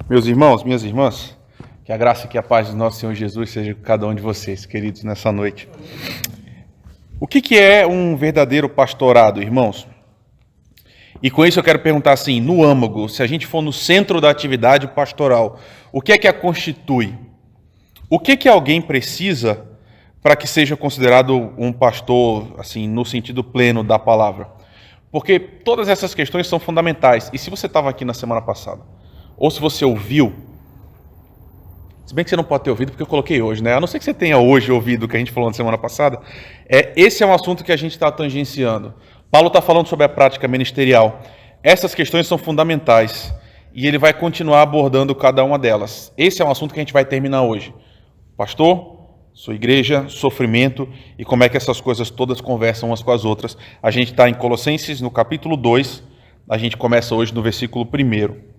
Meus irmãos, minhas irmãs, que a graça e que a paz do nosso Senhor Jesus seja com cada um de vocês, queridos, nessa noite. O que é um verdadeiro pastorado, irmãos? E com isso eu quero perguntar assim, no âmago, se a gente for no centro da atividade pastoral, o que é que a constitui? O que alguém precisa para que seja considerado um pastor, assim, no sentido pleno da palavra? Porque todas essas questões são fundamentais. E se você estava aqui na semana passada, ou se você ouviu, se bem que você não pode ter ouvido porque eu coloquei hoje, né? A não ser que você tenha hoje ouvido o que a gente falou na semana passada, esse é um assunto que a gente está tangenciando. Paulo está falando sobre a prática ministerial. Essas questões são fundamentais e ele vai continuar abordando cada uma delas. Esse é um assunto que a gente vai terminar hoje. Pastor, sua igreja, sofrimento e como é que essas coisas todas conversam umas com as outras. A gente está em Colossenses, no capítulo 2, a gente começa hoje no versículo 1.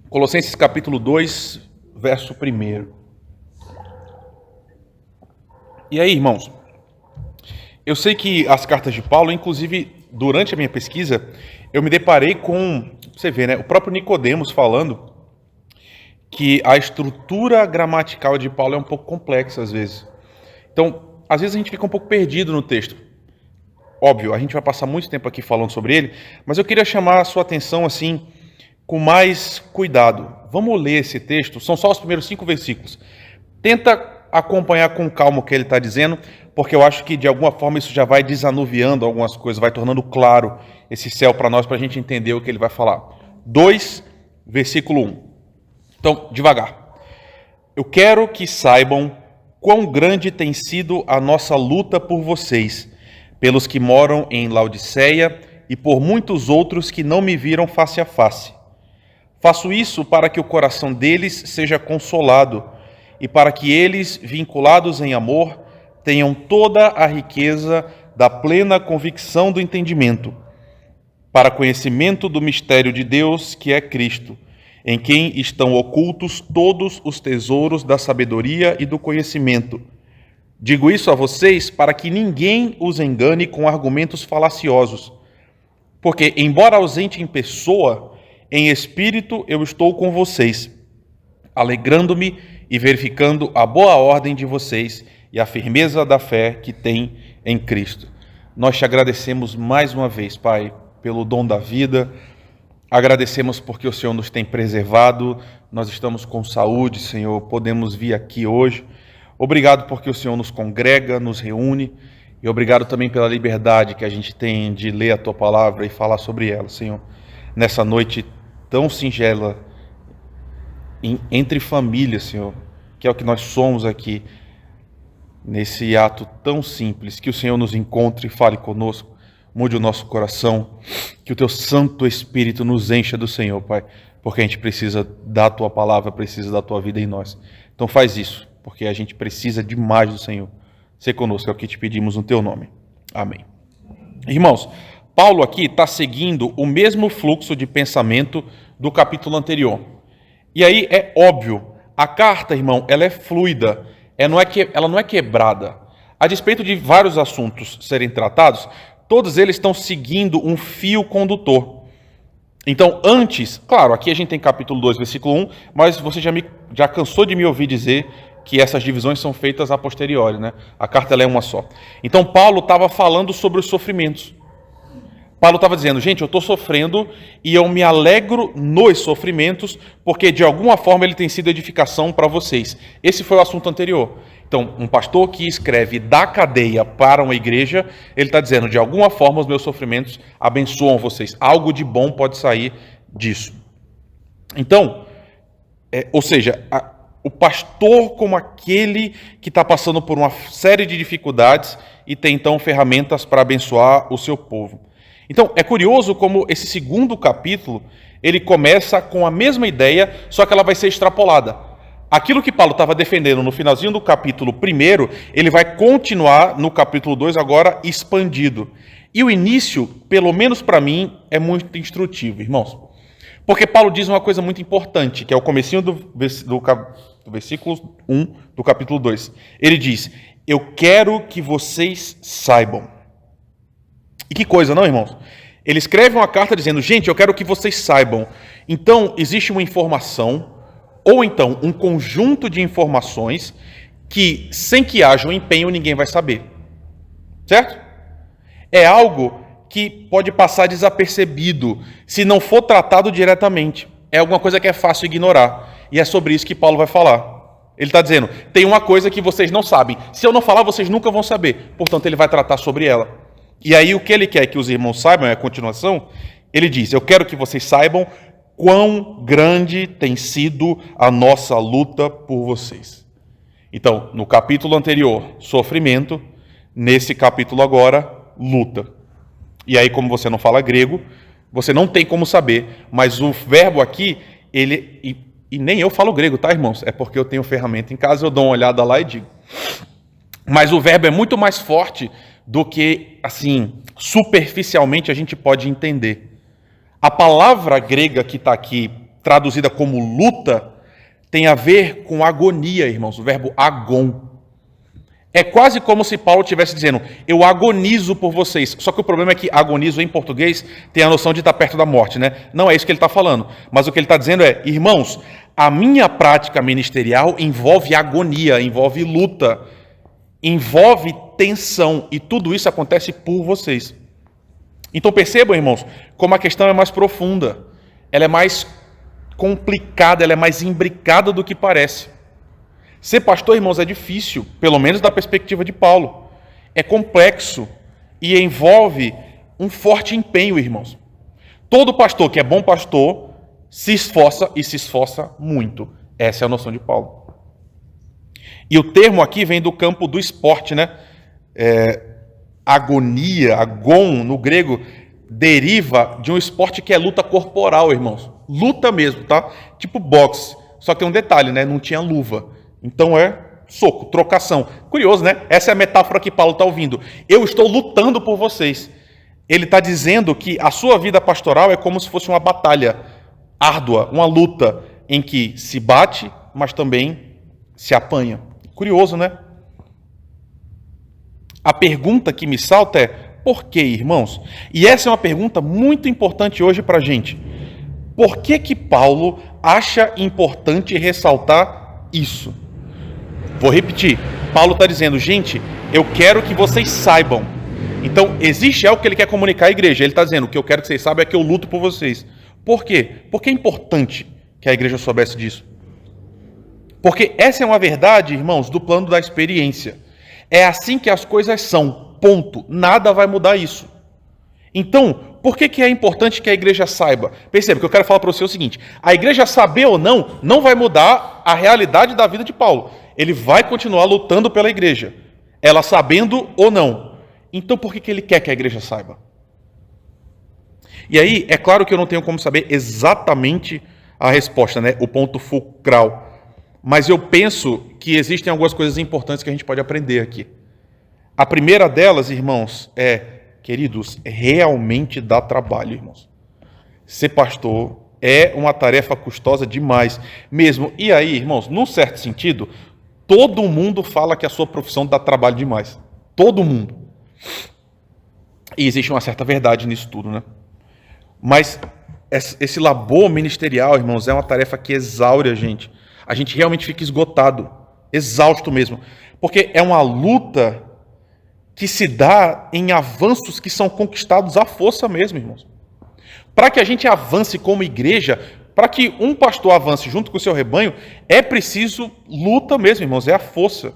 Colossenses capítulo 2, verso 1. E aí, irmãos, eu sei que as cartas de Paulo, inclusive durante a minha pesquisa, eu me deparei com, você vê, né, o próprio Nicodemos falando que a estrutura gramatical de Paulo é um pouco complexa às vezes. Então, às vezes a gente fica um pouco perdido no texto. Óbvio, a gente vai passar muito tempo aqui falando sobre ele, mas eu queria chamar a sua atenção assim, com mais cuidado. Vamos ler esse texto, são só os primeiros 5 versículos. Tenta acompanhar com calma o que ele está dizendo, porque eu acho que de alguma forma isso já vai desanuviando algumas coisas, vai tornando claro esse céu para nós, para a gente entender o que ele vai falar. 2, versículo 1. Então, devagar. Eu quero que saibam quão grande tem sido a nossa luta por vocês, pelos que moram em Laodiceia e por muitos outros que não me viram face a face. Faço isso para que o coração deles seja consolado e para que eles, vinculados em amor, tenham toda a riqueza da plena convicção do entendimento, para conhecimento do mistério de Deus, que é Cristo, em quem estão ocultos todos os tesouros da sabedoria e do conhecimento. Digo isso a vocês para que ninguém os engane com argumentos falaciosos, porque, embora ausente em pessoa, em espírito eu estou com vocês, alegrando-me e verificando a boa ordem de vocês e a firmeza da fé que têm em Cristo. Nós te agradecemos mais uma vez, Pai, pelo dom da vida. Agradecemos porque o Senhor nos tem preservado. Nós estamos com saúde, Senhor, podemos vir aqui hoje. Obrigado porque o Senhor nos congrega, nos reúne. E obrigado também pela liberdade que a gente tem de ler a Tua palavra e falar sobre ela, Senhor. Nessa noite tão singela, entre famílias, Senhor, que é o que nós somos aqui, nesse ato tão simples, que o Senhor nos encontre e fale conosco, mude o nosso coração, que o Teu Santo Espírito nos encha do Senhor, Pai, porque a gente precisa da Tua palavra, precisa da Tua vida em nós. Então faz isso, porque a gente precisa demais do Senhor. Sê conosco, é o que te pedimos no Teu nome. Amém. Irmãos, Paulo aqui está seguindo o mesmo fluxo de pensamento do capítulo anterior. E aí é óbvio, a carta, irmão, ela é fluida, ela não é quebrada. A despeito de vários assuntos serem tratados, todos eles estão seguindo um fio condutor. Então, antes, claro, aqui a gente tem capítulo 2, versículo 1, mas você já cansou de me ouvir dizer que essas divisões são feitas a posteriori, né? A carta ela é uma só. Então, Paulo estava falando sobre os sofrimentos. Paulo estava dizendo, gente, eu estou sofrendo e eu me alegro nos sofrimentos, porque de alguma forma ele tem sido edificação para vocês. Esse foi o assunto anterior. Então, um pastor que escreve da cadeia para uma igreja, ele está dizendo, de alguma forma os meus sofrimentos abençoam vocês. Algo de bom pode sair disso. Então, ou seja, o pastor como aquele que está passando por uma série de dificuldades e tem então ferramentas para abençoar o seu povo. Então, é curioso como esse segundo capítulo, ele começa com a mesma ideia, só que ela vai ser extrapolada. Aquilo que Paulo estava defendendo no finalzinho do capítulo 1, ele vai continuar no capítulo 2 agora expandido. E o início, pelo menos para mim, é muito instrutivo, irmãos. Porque Paulo diz uma coisa muito importante, que é o comecinho do versículo 1 do capítulo 2. Ele diz, eu quero que vocês saibam. E que coisa, não, irmãos? Ele escreve uma carta dizendo, gente, eu quero que vocês saibam. Então, existe uma informação, ou então um conjunto de informações que, sem que haja um empenho, ninguém vai saber. Certo? É algo que pode passar desapercebido se não for tratado diretamente. É alguma coisa que é fácil ignorar. E é sobre isso que Paulo vai falar. Ele está dizendo, tem uma coisa que vocês não sabem. Se eu não falar, vocês nunca vão saber. Portanto, ele vai tratar sobre ela. E aí, o que ele quer que os irmãos saibam, é a continuação, ele diz, eu quero que vocês saibam quão grande tem sido a nossa luta por vocês. Então, no capítulo anterior, sofrimento. Nesse capítulo agora, luta. E aí, como você não fala grego, você não tem como saber. Mas o verbo aqui, ele... E nem eu falo grego, tá, irmãos? É porque eu tenho ferramenta em casa, eu dou uma olhada lá e digo. Mas o verbo é muito mais forte do que, assim, superficialmente a gente pode entender. A palavra grega que está aqui, traduzida como luta, tem a ver com agonia, irmãos. O verbo agon. É quase como se Paulo estivesse dizendo, eu agonizo por vocês. Só que o problema é que agonizo em português tem a noção de estar perto da morte, né? Não é isso que ele está falando. Mas o que ele está dizendo é, irmãos, a minha prática ministerial envolve agonia, envolve luta, envolve tensão. E tudo isso acontece por vocês. Então percebam, irmãos, como a questão é mais profunda. Ela é mais complicada, ela é mais imbricada do que parece. Ser pastor, irmãos, é difícil, pelo menos da perspectiva de Paulo. É complexo e envolve um forte empenho, irmãos. Todo pastor que é bom pastor se esforça e se esforça muito. Essa é a noção de Paulo. E o termo aqui vem do campo do esporte, né? Agonia, agon, no grego, deriva de um esporte que é luta corporal, irmãos. Luta mesmo, tá? Tipo boxe. Só que tem um detalhe, né? Não tinha luva. Então é soco, trocação. Curioso, né? Essa é a metáfora que Paulo está ouvindo. Eu estou lutando por vocês. Ele está dizendo que a sua vida pastoral é como se fosse uma batalha árdua, uma luta em que se bate, mas também se apanha. Curioso, né? A pergunta que me salta é, por que, irmãos? E essa é uma pergunta muito importante hoje para a gente. Por que Paulo acha importante ressaltar isso? Vou repetir. Paulo está dizendo, gente, eu quero que vocês saibam. Então, existe algo que ele quer comunicar à igreja. Ele está dizendo, o que eu quero que vocês saibam é que eu luto por vocês. Por quê? Porque é importante que a igreja soubesse disso. Porque essa é uma verdade, irmãos, do plano da experiência. É assim que as coisas são. Ponto. Nada vai mudar isso. Então, por que é importante que a igreja saiba? Perceba que eu quero falar para você o seguinte. A igreja saber ou não vai mudar a realidade da vida de Paulo. Ele vai continuar lutando pela igreja. Ela sabendo ou não. Então, por que ele quer que a igreja saiba? E aí, é claro que eu não tenho como saber exatamente a resposta, né? O ponto fulcral. Mas eu penso que existem algumas coisas importantes que a gente pode aprender aqui. A primeira delas, irmãos, queridos, realmente dá trabalho, irmãos. Ser pastor é uma tarefa custosa demais mesmo. E aí, irmãos, num certo sentido, todo mundo fala que a sua profissão dá trabalho demais. Todo mundo. E existe uma certa verdade nisso tudo, né? Mas esse labor ministerial, irmãos, é uma tarefa que exaure a gente. A gente realmente fica esgotado, exausto mesmo. Porque é uma luta que se dá em avanços que são conquistados à força mesmo, irmãos. Para que a gente avance como igreja, para que um pastor avance junto com o seu rebanho, é preciso luta mesmo, irmãos, é a força.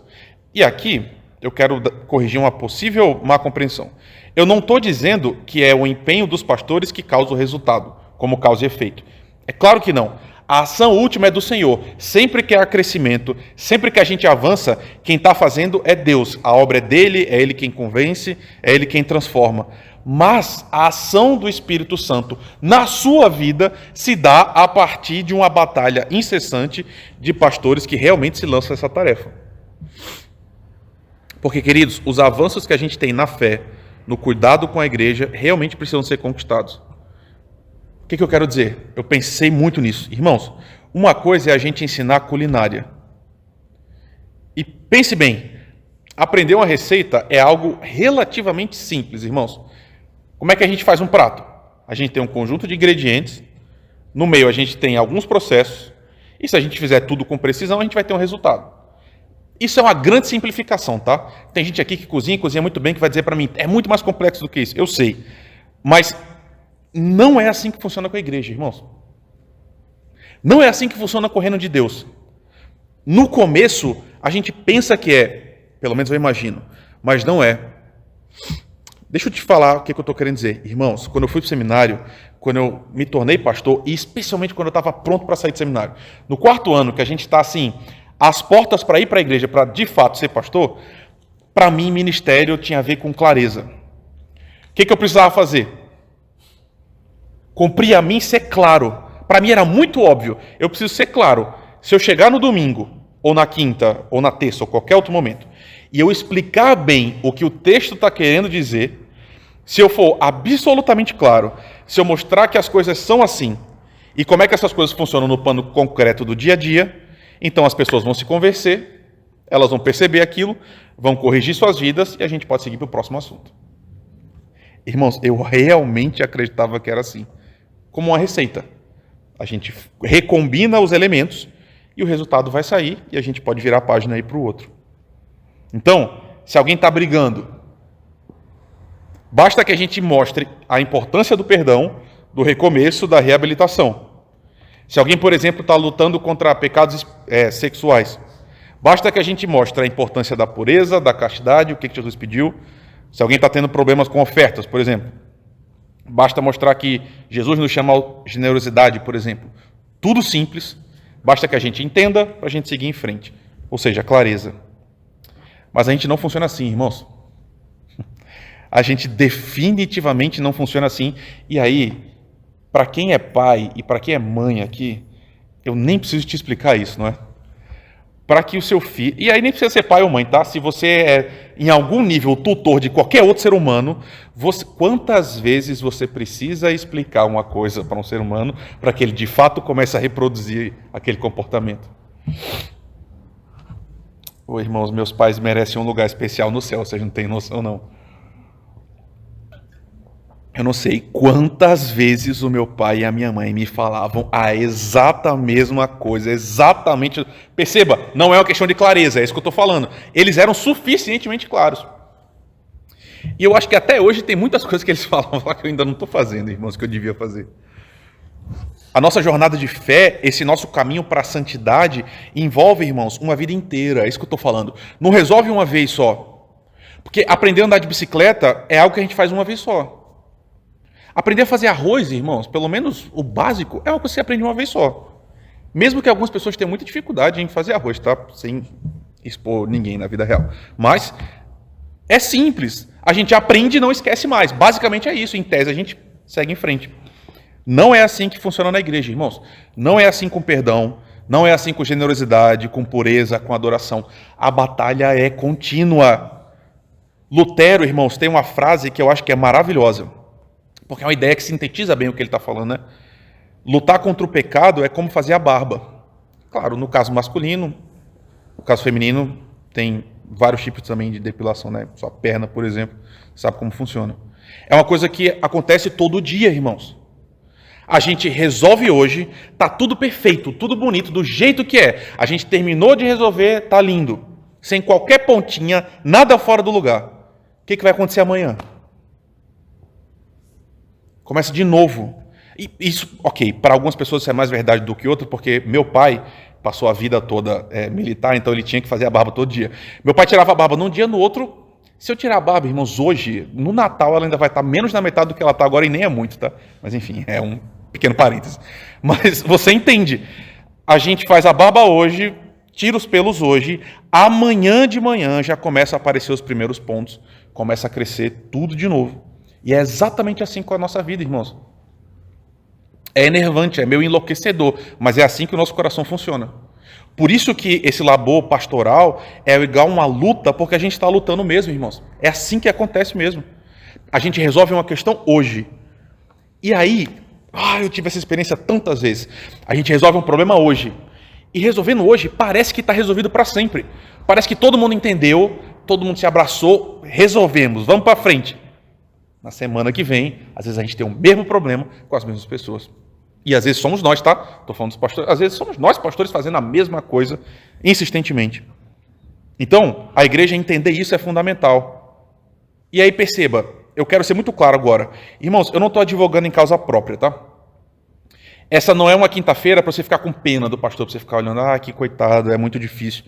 E aqui, eu quero corrigir uma possível má compreensão. Eu não estou dizendo que é o empenho dos pastores que causa o resultado, como causa e efeito. É claro que não. A ação última é do Senhor. Sempre que há crescimento, sempre que a gente avança, quem está fazendo é Deus. A obra é dele, é ele quem convence, é ele quem transforma. Mas a ação do Espírito Santo na sua vida se dá a partir de uma batalha incessante de pastores que realmente se lançam essa tarefa. Porque, queridos, os avanços que a gente tem na fé, no cuidado com a igreja, realmente precisam ser conquistados. O que eu quero dizer? Eu pensei muito nisso. Irmãos, uma coisa é a gente ensinar culinária. E pense bem, aprender uma receita é algo relativamente simples, irmãos. Como é que a gente faz um prato? A gente tem um conjunto de ingredientes, no meio a gente tem alguns processos, e se a gente fizer tudo com precisão, a gente vai ter um resultado. Isso é uma grande simplificação, tá? Tem gente aqui que cozinha muito bem, que vai dizer para mim, é muito mais complexo do que isso. Eu sei. Mas não é assim que funciona com a igreja, irmãos. Não é assim que funciona com o reino de Deus. No começo, a gente pensa que é, pelo menos eu imagino, mas não é. Deixa eu te falar o que eu estou querendo dizer. Irmãos, quando eu fui para o seminário, quando eu me tornei pastor, e especialmente quando eu estava pronto para sair do seminário, no 4º ano, que a gente está assim, às portas para ir para a igreja, para de fato ser pastor, para mim, ministério tinha a ver com clareza. O que eu precisava fazer? Cumprir a mim ser claro. Para mim era muito óbvio. Eu preciso ser claro. Se eu chegar no domingo, ou na quinta, ou na terça, ou qualquer outro momento, e eu explicar bem o que o texto está querendo dizer, se eu for absolutamente claro, se eu mostrar que as coisas são assim, e como é que essas coisas funcionam no plano concreto do dia a dia, então as pessoas vão se convencer, elas vão perceber aquilo, vão corrigir suas vidas, e a gente pode seguir para o próximo assunto. Irmãos, eu realmente acreditava que era assim. Como uma receita. A gente recombina os elementos, e o resultado vai sair, e a gente pode virar a página aí para o outro. Então, se alguém está brigando, basta que a gente mostre a importância do perdão, do recomeço, da reabilitação. Se alguém, por exemplo, está lutando contra pecados sexuais, basta que a gente mostre a importância da pureza, da castidade, o que Jesus pediu. Se alguém está tendo problemas com ofertas, por exemplo, basta mostrar que Jesus nos chama a generosidade, por exemplo. Tudo simples, basta que a gente entenda para a gente seguir em frente. Ou seja, clareza. Mas a gente não funciona assim, irmãos. A gente definitivamente não funciona assim. E aí, para quem é pai e para quem é mãe aqui, eu nem preciso te explicar isso, não é? Para que o seu filho... E aí nem precisa ser pai ou mãe, tá? Se você é, em algum nível, tutor de qualquer outro ser humano, quantas vezes você precisa explicar uma coisa para um ser humano para que ele, de fato, comece a reproduzir aquele comportamento? Ô, irmãos, meus pais merecem um lugar especial no céu, vocês não têm noção, não. Eu não sei quantas vezes o meu pai e a minha mãe me falavam a exata mesma coisa, exatamente... Perceba, não é uma questão de clareza, é isso que eu estou falando. Eles eram suficientemente claros. E eu acho que até hoje tem muitas coisas que eles falavam que eu ainda não estou fazendo, irmãos, que eu devia fazer. A nossa jornada de fé, esse nosso caminho para a santidade, envolve, irmãos, uma vida inteira, é isso que eu estou falando. Não resolve uma vez só. Porque aprender a andar de bicicleta é algo que a gente faz uma vez só. Aprender a fazer arroz, irmãos, pelo menos o básico, é algo que você aprende uma vez só. Mesmo que algumas pessoas tenham muita dificuldade em fazer arroz, tá? Sem expor ninguém na vida real. Mas é simples. A gente aprende e não esquece mais. Basicamente é isso. Em tese, a gente segue em frente. Não é assim que funciona na igreja, irmãos. Não é assim com perdão. Não é assim com generosidade, com pureza, com adoração. A batalha é contínua. Lutero, irmãos, tem uma frase que eu acho que é maravilhosa. Porque é uma ideia que sintetiza bem o que ele está falando, né? Lutar contra o pecado é como fazer a barba. Claro, no caso masculino, no caso feminino, tem vários tipos também de depilação, né? Sua perna, por exemplo, sabe como funciona. É uma coisa que acontece todo dia, irmãos. A gente resolve hoje, tá tudo perfeito, tudo bonito, do jeito que é. A gente terminou de resolver, tá lindo. Sem qualquer pontinha, nada fora do lugar. O que vai acontecer amanhã? Começa de novo. E isso, ok, para algumas pessoas isso é mais verdade do que outras, porque meu pai passou a vida toda militar, então ele tinha que fazer a barba todo dia. Meu pai tirava a barba num dia, no outro. Se eu tirar a barba, irmãos, hoje, no Natal, ela ainda vai estar menos da metade do que ela está agora, e nem é muito, tá? Mas enfim, é um pequeno parênteses. Mas você entende. A gente faz a barba hoje, tira os pelos hoje, amanhã de manhã já começa a aparecer os primeiros pontos, começa a crescer tudo de novo. E é exatamente assim com a nossa vida, irmãos. É enervante, é meio enlouquecedor, mas é assim que o nosso coração funciona. Por isso que esse labor pastoral é igual uma luta, porque a gente está lutando mesmo, irmãos. É assim que acontece mesmo. A gente resolve uma questão hoje. E aí, eu tive essa experiência tantas vezes. A gente resolve um problema hoje. E resolvendo hoje, parece que está resolvido para sempre. Parece que todo mundo entendeu, todo mundo se abraçou, resolvemos, vamos para frente. Na semana que vem, às vezes a gente tem o mesmo problema com as mesmas pessoas. E às vezes somos nós, tá? Estou falando dos pastores. Às vezes somos nós, pastores, fazendo a mesma coisa insistentemente. Então, a igreja entender isso é fundamental. E aí perceba, eu quero ser muito claro agora. Irmãos, eu não estou advogando em causa própria, tá? Essa não é uma quinta-feira para você ficar com pena do pastor, para você ficar olhando, que coitado, é muito difícil.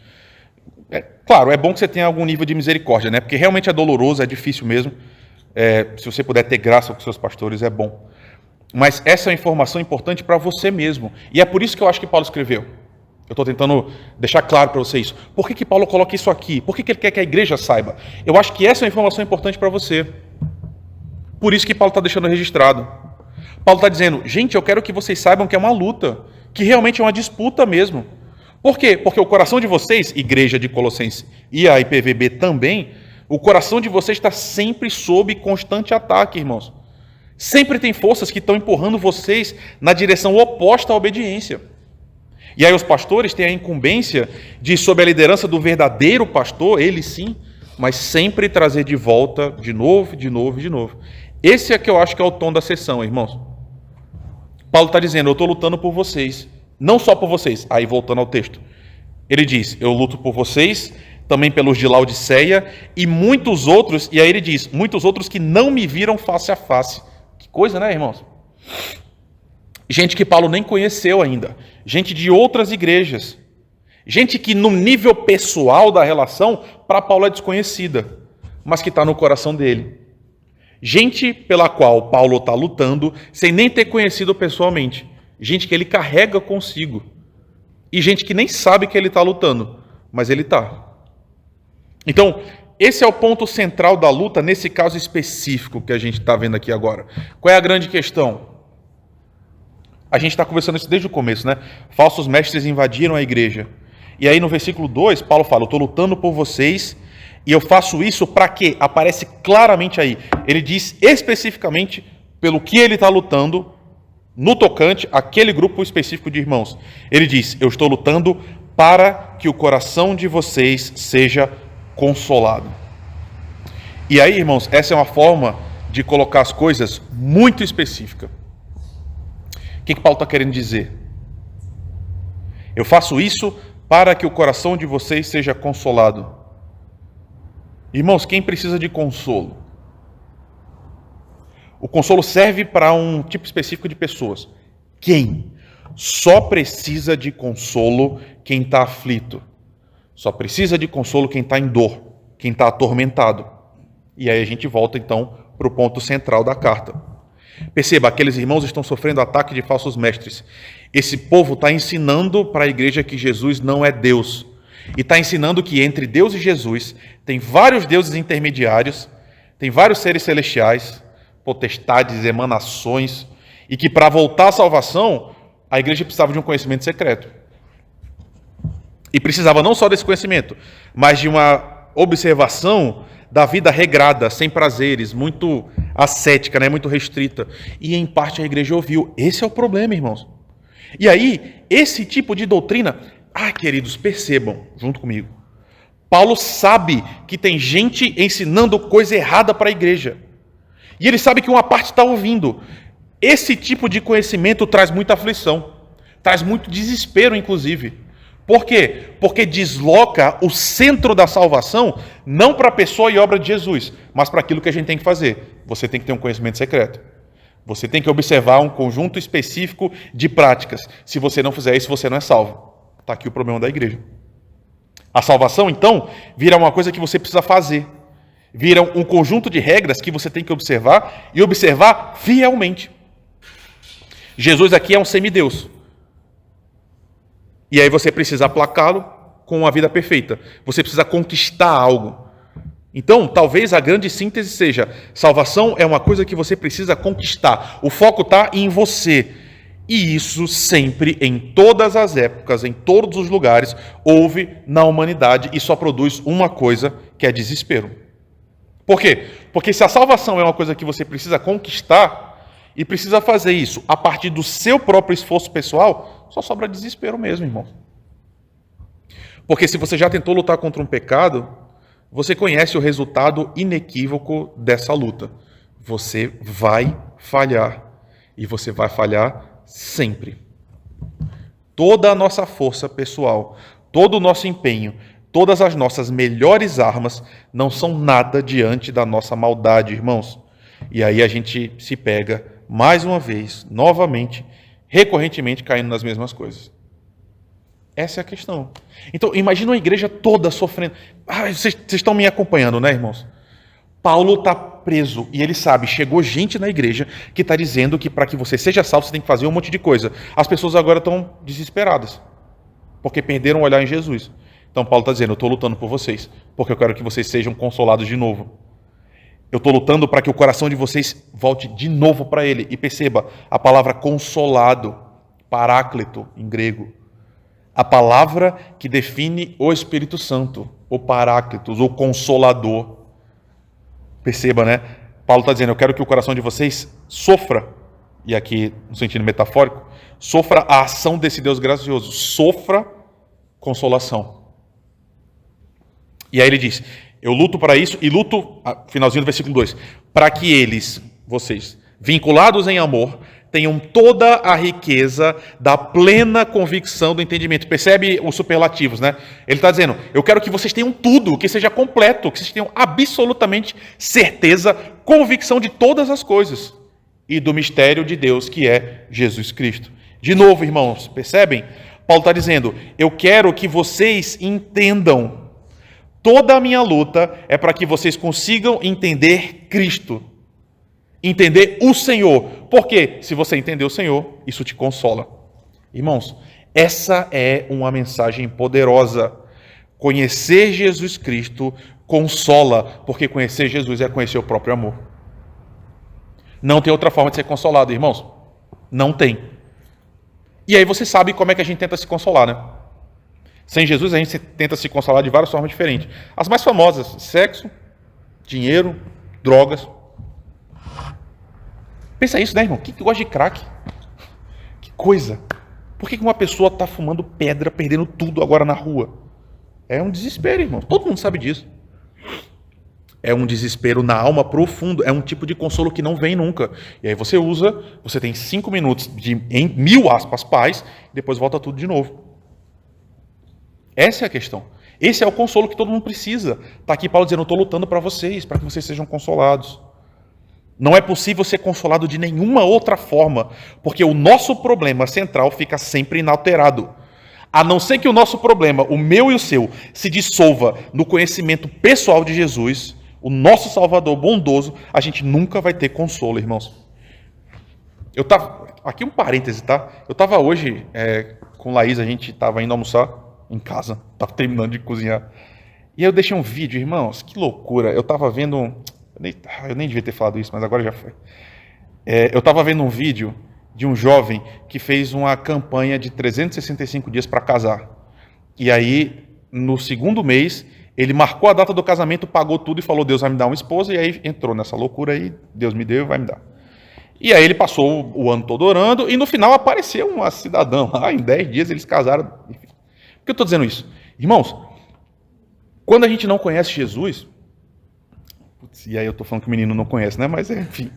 Claro, é bom que você tenha algum nível de misericórdia, né? Porque realmente é doloroso, é difícil mesmo. Se você puder ter graça com seus pastores, é bom. Mas essa é uma informação importante para você mesmo. E é por isso que eu acho que Paulo escreveu. Eu estou tentando deixar claro para você isso. Por que Paulo coloca isso aqui? Por que ele quer que a igreja saiba? Eu acho que essa é uma informação importante para você. Por isso que Paulo está deixando registrado. Paulo está dizendo, gente, eu quero que vocês saibam que é uma luta, que realmente é uma disputa mesmo. Por quê? Porque o coração de vocês, igreja de Colossenses e a IPVB também, o coração de vocês está sempre sob constante ataque, irmãos. Sempre tem forças que estão empurrando vocês na direção oposta à obediência. E aí os pastores têm a incumbência de, sob a liderança do verdadeiro pastor, ele sim, mas sempre trazer de volta, de novo, de novo, de novo. Esse é que eu acho que é o tom da sessão, irmãos. Paulo está dizendo, eu estou lutando por vocês, não só por vocês. Aí voltando ao texto, ele diz, eu luto por vocês, também pelos de Laodiceia, e muitos outros, e aí ele diz, muitos outros que não me viram face a face. Que coisa, né, irmãos? Gente que Paulo nem conheceu ainda, gente de outras igrejas, gente que no nível pessoal da relação, para Paulo é desconhecida, mas que está no coração dele. Gente pela qual Paulo está lutando, sem nem ter conhecido pessoalmente, gente que ele carrega consigo, e gente que nem sabe que ele está lutando, mas ele está. Então, esse é o ponto central da luta, nesse caso específico que a gente está vendo aqui agora. Qual é a grande questão? A gente está conversando isso desde o começo, né? Falsos mestres invadiram a igreja. E aí no versículo 2, Paulo fala, eu estou lutando por vocês, e eu faço isso para quê? Aparece claramente aí. Ele diz especificamente pelo que ele está lutando, no tocante àquele grupo específico de irmãos. Ele diz, eu estou lutando para que o coração de vocês seja consolado. E aí, irmãos, essa é uma forma de colocar as coisas muito específica. O que Paulo está querendo dizer? Eu faço isso para que o coração de vocês seja consolado. Irmãos, quem precisa de consolo? O consolo serve para um tipo específico de pessoas. Quem? Só precisa de consolo quem está aflito. Só precisa de consolo quem está em dor, quem está atormentado. E aí a gente volta então para o ponto central da carta. Perceba, aqueles irmãos estão sofrendo ataque de falsos mestres. Esse povo está ensinando para a igreja que Jesus não é Deus. E está ensinando que entre Deus e Jesus tem vários deuses intermediários, tem vários seres celestiais, potestades, emanações, e que para voltar à salvação, a igreja precisava de um conhecimento secreto. E precisava não só desse conhecimento, mas de uma observação da vida regrada, sem prazeres, muito ascética, né? Muito restrita. E em parte a igreja ouviu. Esse é o problema, irmãos. E aí, esse tipo de doutrina... queridos, percebam, junto comigo. Paulo sabe que tem gente ensinando coisa errada para a igreja. E ele sabe que uma parte está ouvindo. Esse tipo de conhecimento traz muita aflição. Traz muito desespero, inclusive. Por quê? Porque desloca o centro da salvação não para a pessoa e obra de Jesus, mas para aquilo que a gente tem que fazer. Você tem que ter um conhecimento secreto. Você tem que observar um conjunto específico de práticas. Se você não fizer isso, você não é salvo. Está aqui o problema da igreja. A salvação, então, vira uma coisa que você precisa fazer. Vira um conjunto de regras que você tem que observar e observar fielmente. Jesus aqui é um semideus. E aí você precisa aplacá-lo com uma vida perfeita. Você precisa conquistar algo. Então, talvez a grande síntese seja, salvação é uma coisa que você precisa conquistar. O foco está em você. E isso sempre, em todas as épocas, em todos os lugares, houve na humanidade e só produz uma coisa, que é desespero. Por quê? Porque se a salvação é uma coisa que você precisa conquistar e precisa fazer isso a partir do seu próprio esforço pessoal, só sobra desespero mesmo, irmão. Porque se você já tentou lutar contra um pecado, você conhece o resultado inequívoco dessa luta. você vai falhar. E você vai falhar sempre. Toda a nossa força pessoal, todo o nosso empenho, todas as nossas melhores armas não são nada diante da nossa maldade, irmãos. E aí a gente se pega mais uma vez, novamente, recorrentemente caindo nas mesmas coisas. Essa é a questão. Então, imagina uma igreja toda sofrendo. Vocês estão me acompanhando, né, irmãos? Paulo está preso e ele sabe, chegou gente na igreja que está dizendo que para que você seja salvo, você tem que fazer um monte de coisa. As pessoas agora estão desesperadas, porque perderam o olhar em Jesus. Então Paulo está dizendo, eu estou lutando por vocês, porque eu quero que vocês sejam consolados de novo. Eu estou lutando para que o coração de vocês volte de novo para ele. E perceba, a palavra consolado, paráclito em grego, a palavra que define o Espírito Santo, o paráclitos, o consolador. Perceba, né? Paulo está dizendo, eu quero que o coração de vocês sofra, e aqui no sentido metafórico, sofra a ação desse Deus gracioso, sofra consolação. E aí ele diz, eu luto para isso, e luto, finalzinho do versículo 2, para que eles, vocês, vinculados em amor, tenham toda a riqueza da plena convicção do entendimento. Percebe os superlativos, né? Ele está dizendo, eu quero que vocês tenham tudo, que seja completo, que vocês tenham absolutamente certeza, convicção de todas as coisas e do mistério de Deus que é Jesus Cristo. De novo, irmãos, percebem? Paulo está dizendo, eu quero que vocês entendam. Toda a minha luta é para que vocês consigam entender Cristo. Entender o Senhor. Porque se você entender o Senhor, isso te consola. Irmãos, essa é uma mensagem poderosa. Conhecer Jesus Cristo consola, porque conhecer Jesus é conhecer o próprio amor. Não tem outra forma de ser consolado, irmãos. Não tem. E aí você sabe como é que a gente tenta se consolar, né? Sem Jesus a gente tenta se consolar de várias formas diferentes. As mais famosas, sexo, dinheiro, drogas. Pensa isso, né, irmão? Quem que gosta de crack? Que coisa. Por que uma pessoa está fumando pedra, perdendo tudo agora na rua? É um desespero, irmão. Todo mundo sabe disso. É um desespero na alma profundo. É um tipo de consolo que não vem nunca. E aí você usa, você tem 5 minutos em 1000 aspas paz, e depois volta tudo de novo. Essa é a questão. Esse é o consolo que todo mundo precisa. Está aqui Paulo dizendo, eu estou lutando para vocês, para que vocês sejam consolados. Não é possível ser consolado de nenhuma outra forma, porque o nosso problema central fica sempre inalterado. A não ser que o nosso problema, o meu e o seu, se dissolva no conhecimento pessoal de Jesus, o nosso Salvador bondoso, a gente nunca vai ter consolo, irmãos. Aqui um parêntese, tá? Eu estava hoje com Laís, a gente estava indo almoçar em casa, estava terminando de cozinhar. E aí eu deixei um vídeo, irmãos, que loucura. Eu estava vendo... Eu nem devia ter falado isso, mas agora já foi. Eu estava vendo um vídeo de um jovem que fez uma campanha de 365 dias para casar. E aí, no segundo mês, ele marcou a data do casamento, pagou tudo e falou, Deus vai me dar uma esposa, e aí entrou nessa loucura aí, Deus me deu e vai me dar. E aí ele passou o ano todo orando, e no final apareceu uma cidadã lá, em 10 dias eles casaram. Por que eu estou dizendo isso? Irmãos, quando a gente não conhece Jesus... E aí eu estou falando que o menino não conhece, né? Mas enfim.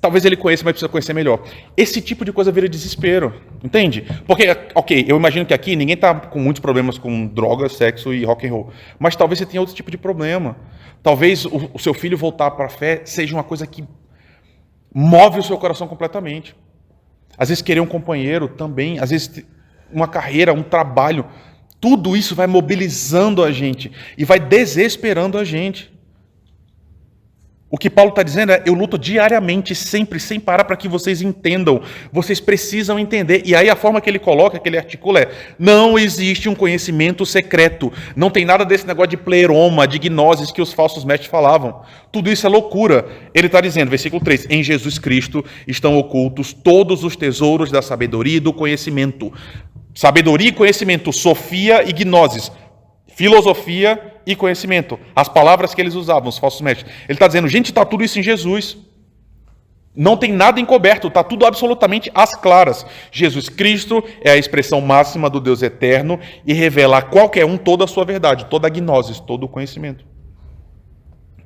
Talvez ele conheça, mas precisa conhecer melhor. Esse tipo de coisa vira desespero, entende? Porque, ok, eu imagino que aqui ninguém está com muitos problemas com drogas, sexo e rock and roll. Mas talvez você tenha outro tipo de problema. Talvez o seu filho voltar para a fé seja uma coisa que move o seu coração completamente. Às vezes querer um companheiro também, às vezes uma carreira, um trabalho. Tudo isso vai mobilizando a gente e vai desesperando a gente. O que Paulo está dizendo é, eu luto diariamente, sempre, sem parar, para que vocês entendam. Vocês precisam entender. E aí a forma que ele coloca, que ele articula é, não existe um conhecimento secreto. Não tem nada desse negócio de pleroma, de gnoses que os falsos mestres falavam. Tudo isso é loucura. Ele está dizendo, versículo 3, em Jesus Cristo estão ocultos todos os tesouros da sabedoria e do conhecimento. Sabedoria e conhecimento, sofia e gnosis, filosofia e conhecimento. As palavras que eles usavam, os falsos mestres. Ele está dizendo, gente, está tudo isso em Jesus. Não tem nada encoberto, está tudo absolutamente às claras. Jesus Cristo é a expressão máxima do Deus eterno e revela a qualquer um toda a sua verdade, toda a gnosis, todo o conhecimento.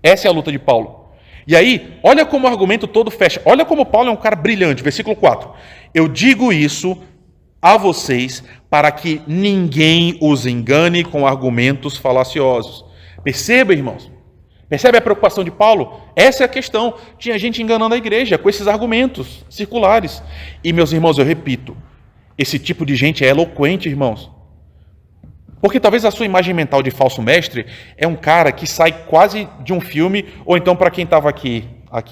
Essa é a luta de Paulo. E aí, olha como o argumento todo fecha. Olha como Paulo é um cara brilhante. Versículo 4. Eu digo isso a vocês para que ninguém os engane com argumentos falaciosos. Perceba, irmãos. Percebe a preocupação de Paulo? Essa é a questão. Tinha gente enganando a igreja com esses argumentos circulares. E, meus irmãos, eu repito, esse tipo de gente é eloquente, irmãos. Porque talvez a sua imagem mental de falso mestre é um cara que sai quase de um filme, ou então para quem estava aqui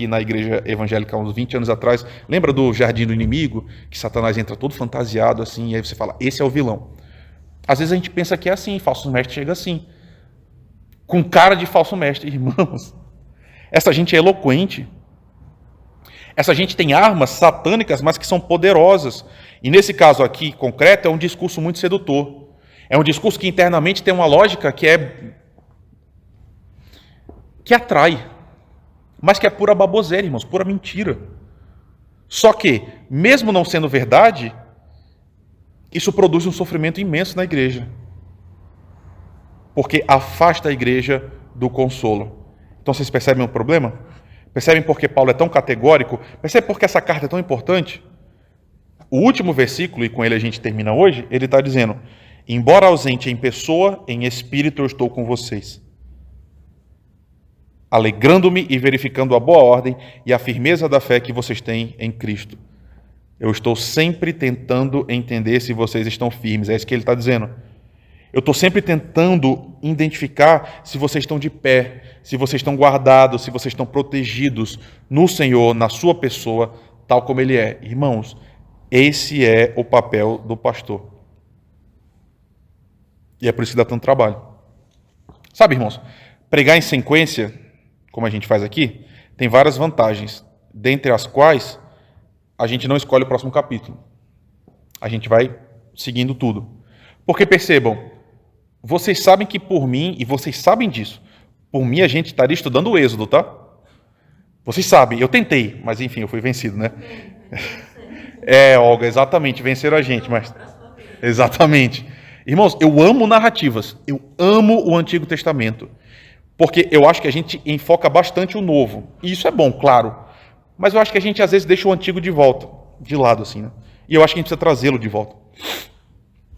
na igreja evangélica há uns 20 anos atrás, lembra do Jardim do Inimigo, que Satanás entra todo fantasiado assim, e aí você fala, esse é o vilão. Às vezes a gente pensa que é assim, falso mestre chega assim, com cara de falso mestre. Irmãos, essa gente é eloquente. Essa gente tem armas satânicas, mas que são poderosas. E nesse caso aqui, concreto, é um discurso muito sedutor. É um discurso que internamente tem uma lógica que atrai, mas que é pura baboseira, irmãos, pura mentira. Só que, mesmo não sendo verdade, isso produz um sofrimento imenso na igreja. Porque afasta a igreja do consolo. Então vocês percebem o problema? Percebem por que Paulo é tão categórico? Percebem por que essa carta é tão importante? O último versículo, e com ele a gente termina hoje, ele está dizendo: embora ausente em pessoa, em espírito eu estou com vocês, alegrando-me e verificando a boa ordem e a firmeza da fé que vocês têm em Cristo. Eu estou sempre tentando entender se vocês estão firmes. É isso que ele está dizendo. Eu estou sempre tentando identificar se vocês estão de pé, se vocês estão guardados, se vocês estão protegidos no Senhor, na sua pessoa, tal como Ele é. Irmãos, esse é o papel do pastor. E é por isso que dá tanto trabalho. Sabe, irmãos, pregar em sequência, como a gente faz aqui, tem várias vantagens, dentre as quais a gente não escolhe o próximo capítulo. A gente vai seguindo tudo. Porque percebam, vocês sabem que por mim, e vocês sabem disso, por mim a gente estaria estudando o Êxodo, tá? Vocês sabem, eu tentei, mas enfim, eu fui vencido, né? Olga, exatamente, venceram a gente, mas... Exatamente. Irmãos, eu amo narrativas, eu amo o Antigo Testamento, porque eu acho que a gente enfoca bastante o Novo, e isso é bom, claro, mas eu acho que a gente às vezes deixa o Antigo de volta, de lado assim, né? E eu acho que a gente precisa trazê-lo de volta.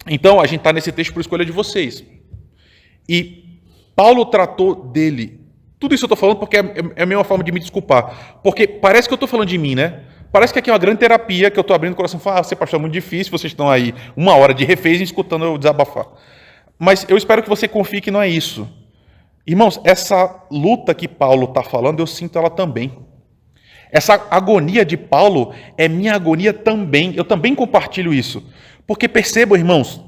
Então, a gente está nesse texto por escolha de vocês. E Paulo tratou dele. Tudo isso eu estou falando porque é a mesma forma de me desculpar. Porque parece que eu estou falando de mim, né? Parece que aqui é uma grande terapia que eu estou abrindo o coração e falando, você pastor, é muito difícil, vocês estão aí 1 hora de refez escutando eu desabafar. Mas eu espero que você confie que não é isso. Irmãos, essa luta que Paulo está falando, eu sinto ela também. Essa agonia de Paulo é minha agonia também. Eu também compartilho isso. Porque percebam, irmãos,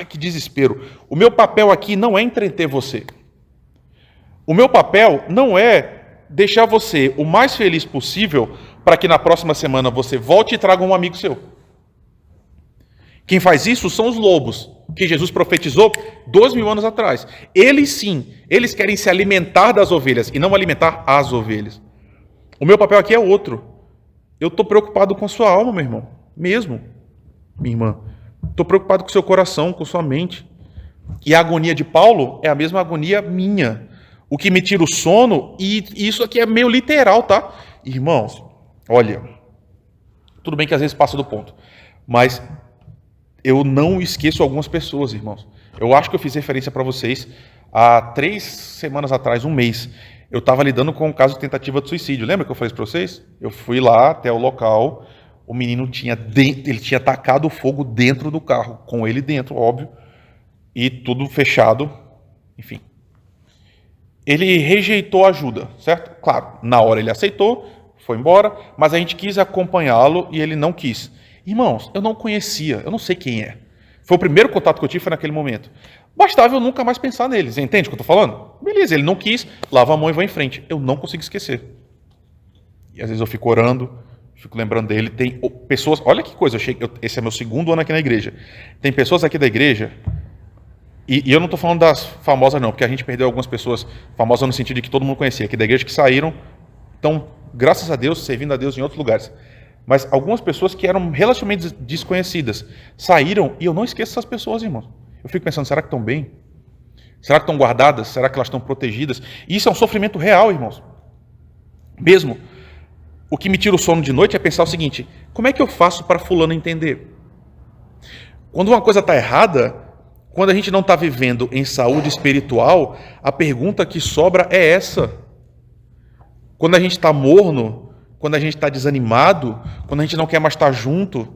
que desespero. O meu papel aqui não é entreter você. O meu papel não é deixar você o mais feliz possível para que na próxima semana você volte e traga um amigo seu. Quem faz isso são os lobos, que Jesus profetizou 2000 anos atrás. Eles sim, eles querem se alimentar das ovelhas e não alimentar as ovelhas. O meu papel aqui é outro. Eu estou preocupado com sua alma, meu irmão. Mesmo, minha irmã. Estou preocupado com seu coração, com sua mente. E a agonia de Paulo é a mesma agonia minha. O que me tira o sono, e isso aqui é meio literal, tá? Irmãos, olha, tudo bem que às vezes passa do ponto, mas eu não esqueço algumas pessoas, irmãos. Eu acho que eu fiz referência para vocês há 3 semanas atrás, um mês. Eu estava lidando com um caso de tentativa de suicídio. Lembra que eu falei isso para vocês? Eu fui lá até o local, o menino tinha tacado fogo dentro do carro, com ele dentro, óbvio, e tudo fechado, enfim. Ele rejeitou a ajuda, certo? Claro, na hora ele aceitou, foi embora, mas a gente quis acompanhá-lo e ele não quis. Irmãos, eu não conhecia, eu não sei quem é. Foi o primeiro contato que eu tive, foi naquele momento. Bastava eu nunca mais pensar nele. Você entende o que eu estou falando? Beleza, ele não quis, lava a mão e vou em frente. Eu não consigo esquecer. E às vezes eu fico orando, fico lembrando dele. Tem pessoas, olha que coisa, esse é meu 2º ano aqui na igreja. Tem pessoas aqui da igreja, e eu não estou falando das famosas não, porque a gente perdeu algumas pessoas famosas no sentido de que todo mundo conhecia, aqui da igreja, que saíram, então, graças a Deus, servindo a Deus em outros lugares. Mas algumas pessoas que eram relativamente desconhecidas saíram, e eu não esqueço essas pessoas, irmãos. Eu fico pensando, será que estão bem? Será que estão guardadas? Será que elas estão protegidas? E isso é um sofrimento real, irmãos. Mesmo, o que me tira o sono de noite é pensar o seguinte: como é que eu faço para fulano entender? Quando uma coisa está errada, quando a gente não está vivendo em saúde espiritual, a pergunta que sobra é essa. Quando a gente está morno, quando a gente está desanimado, quando a gente não quer mais estar junto,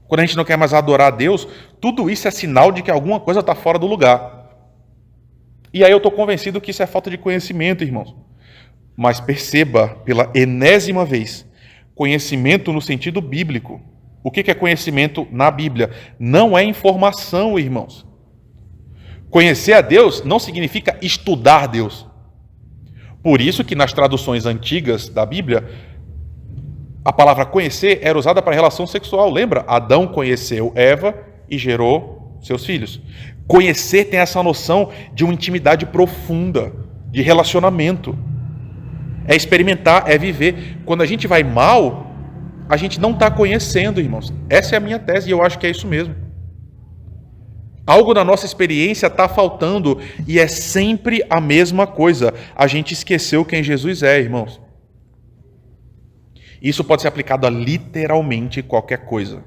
quando a gente não quer mais adorar a Deus, tudo isso é sinal de que alguma coisa está fora do lugar. E aí eu estou convencido que isso é falta de conhecimento, irmãos. Mas perceba, pela enésima vez, conhecimento no sentido bíblico. O que é conhecimento na Bíblia? Não é informação, irmãos. Conhecer a Deus não significa estudar Deus. Por isso que nas traduções antigas da Bíblia, a palavra conhecer era usada para relação sexual. Lembra? Adão conheceu Eva e gerou seus filhos. Conhecer tem essa noção de uma intimidade profunda, de relacionamento. É experimentar, é viver. Quando a gente vai mal, a gente não está conhecendo, irmãos. Essa é a minha tese e eu acho que é isso mesmo. Algo na nossa experiência está faltando e é sempre a mesma coisa. A gente esqueceu quem Jesus é, irmãos. Isso pode ser aplicado a literalmente qualquer coisa.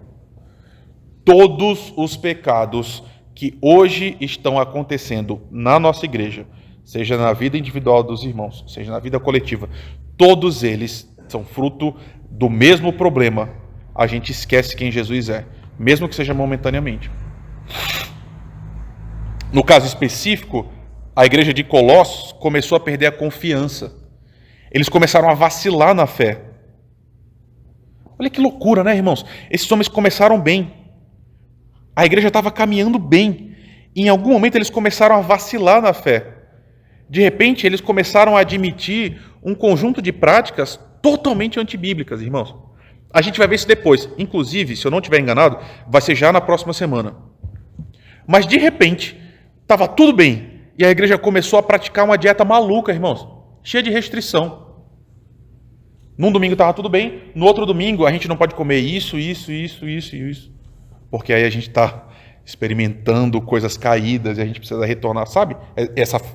Todos os pecados que hoje estão acontecendo na nossa igreja, seja na vida individual dos irmãos, seja na vida coletiva, todos eles são fruto do mesmo problema. A gente esquece quem Jesus é, mesmo que seja momentaneamente. No caso específico, a igreja de Colossos começou a perder a confiança. Eles começaram a vacilar na fé. Olha que loucura, né, irmãos? Esses homens começaram bem. A igreja estava caminhando bem. E em algum momento eles começaram a vacilar na fé. De repente, eles começaram a admitir um conjunto de práticas totalmente antibíblicas, irmãos. A gente vai ver isso depois. Inclusive, se eu não estiver enganado, vai ser já na próxima semana. Mas de repente, estava tudo bem. E a igreja começou a praticar uma dieta maluca, irmãos. Cheia de restrição. Num domingo estava tudo bem. No outro domingo, a gente não pode comer isso. Porque aí a gente está experimentando coisas caídas e a gente precisa retornar, sabe?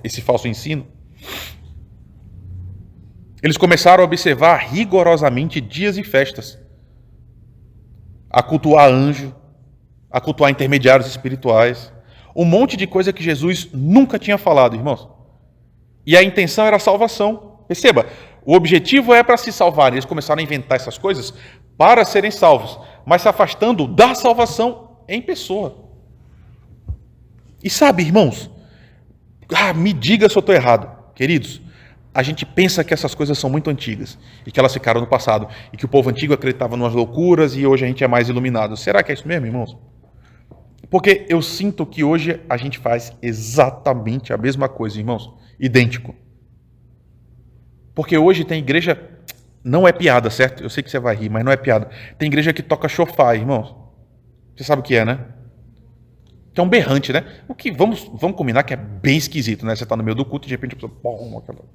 Esse falso ensino. Eles começaram a observar rigorosamente dias e festas. A cultuar anjo, a cultuar intermediários espirituais. Um monte de coisa que Jesus nunca tinha falado, irmãos. E a intenção era a salvação. Perceba, o objetivo é para se salvar. Eles começaram a inventar essas coisas para serem salvos, mas se afastando da salvação em pessoa. E sabe, irmãos, me diga se eu estou errado, queridos. A gente pensa que essas coisas são muito antigas e que elas ficaram no passado e que o povo antigo acreditava em umas loucuras e hoje a gente é mais iluminado. Será que é isso mesmo, irmãos? Porque eu sinto que hoje a gente faz exatamente a mesma coisa, irmãos. Idêntico. Porque hoje tem igreja... Não é piada, certo? Eu sei que você vai rir, mas não é piada. Tem igreja que toca chofar, irmãos. Você sabe o que é, né? Que é um berrante, né? O que vamos combinar que é bem esquisito, né? Você está no meio do culto e de repente a pessoa...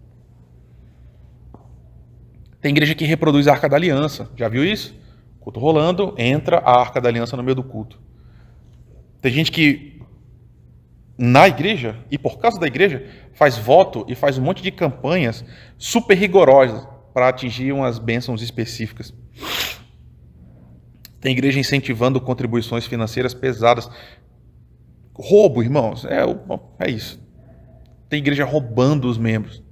Tem igreja que reproduz a Arca da Aliança. Já viu isso? Culto rolando, entra a Arca da Aliança no meio do culto. Tem gente que, na igreja, e por causa da igreja, faz voto e faz um monte de campanhas super rigorosas para atingir umas bênçãos específicas. Tem igreja incentivando contribuições financeiras pesadas. Roubo, irmãos, é isso. Tem igreja roubando os membros.